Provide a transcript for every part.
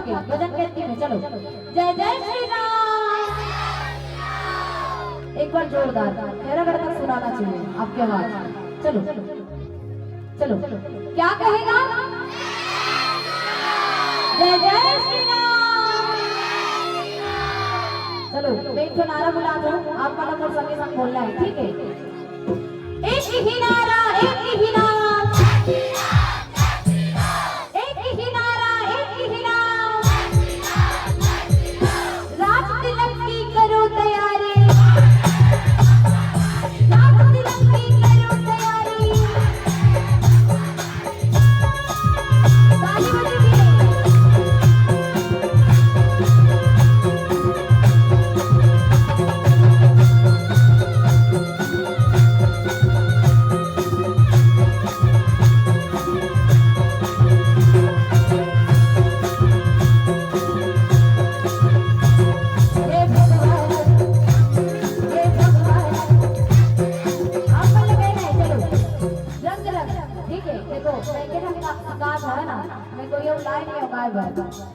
के भजन कहती में चलो जय जय श्री राम। एक बार जोरदार मेरा घर तक सुनाना चाहिए आपके आवाज। चलो चलो क्या कहेगा जय जय श्री राम। चलो मैं एक नारा बुला दो आप वाला मोर संगे संग बोलना है ठीक है। एक ही नारा एक ही नारा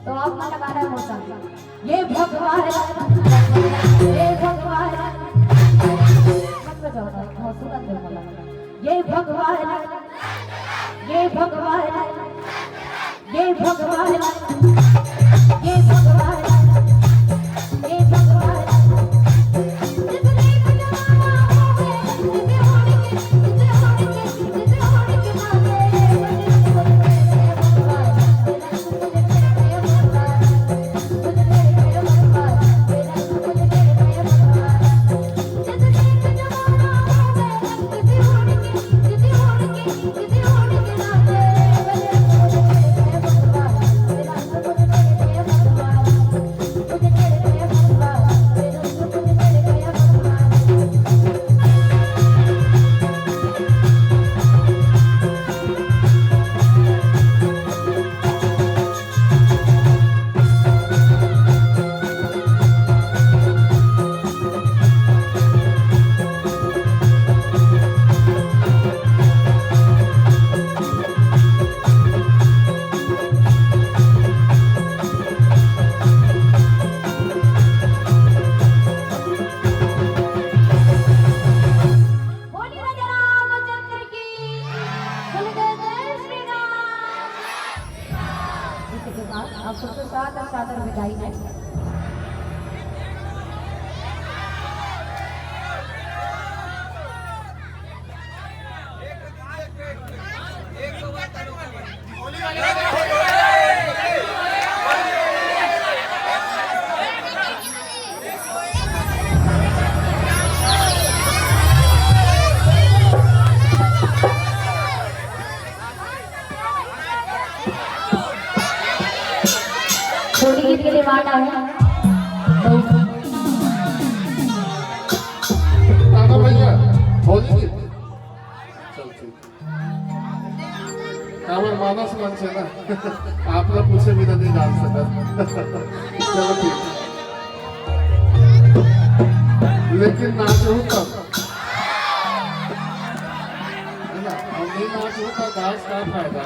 तो आप गाना गाना है मोसा ये भगवान ये भगवान मत बजाओ ना सुना दो मला ये भगवान ये भगवान ये भगवान ये भगवान ये भगवान आप सबसे सादर विदाई है। छोटी गीत के लिए वार्ड है दादा भैया होली गीत चल ठीक हमार मानस मन से ना आप लोग पूछे भी नहीं डाल सकते चलो ठीक लेकिन नाच हो तब है ना हम नहीं नाच हो तब डांस का फायदा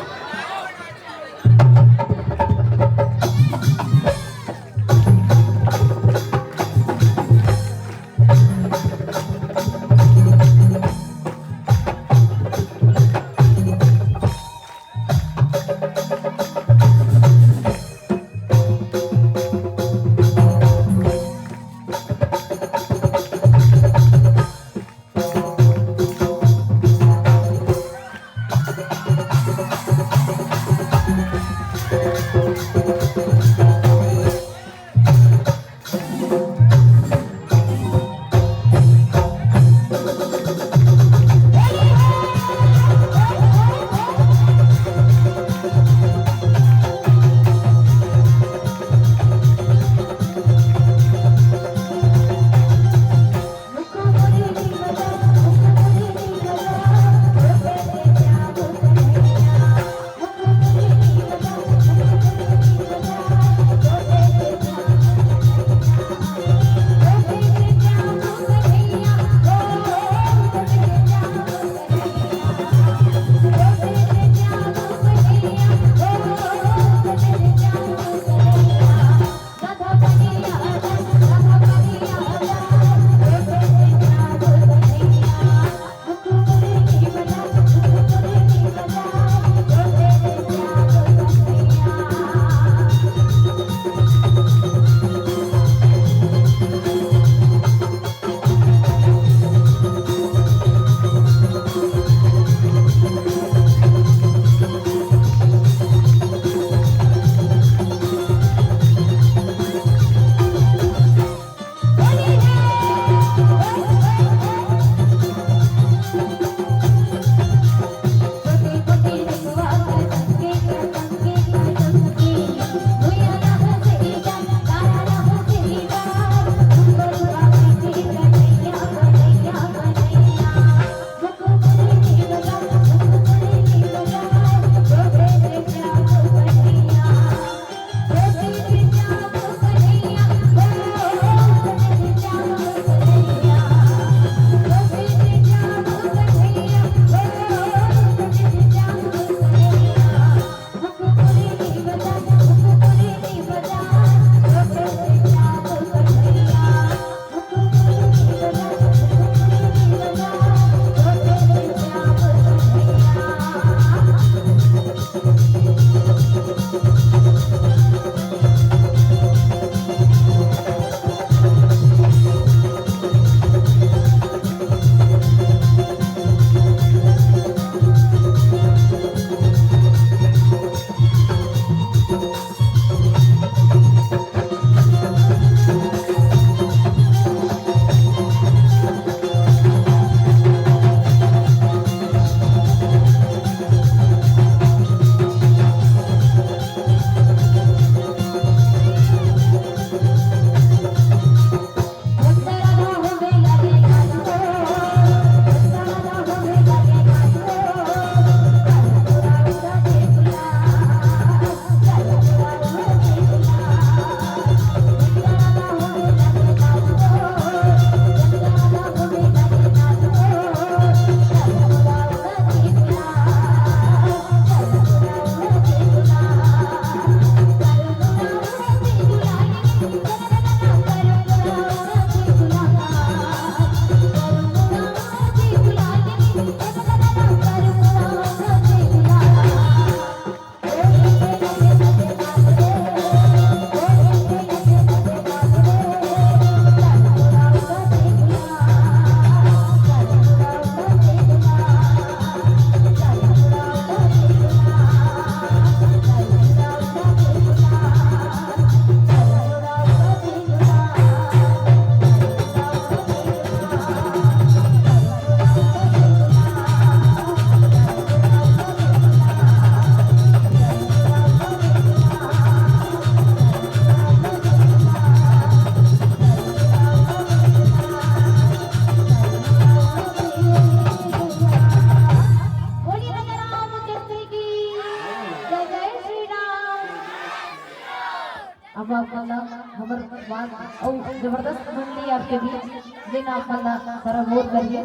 और जबरदस्त मंडली आपके बीच दिन आप अल्लाह सारा वोट करिए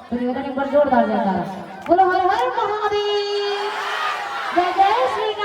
तो निवेदन एक बार जोरदार जयकारा बोलो हर हर महादेव जय जय श्री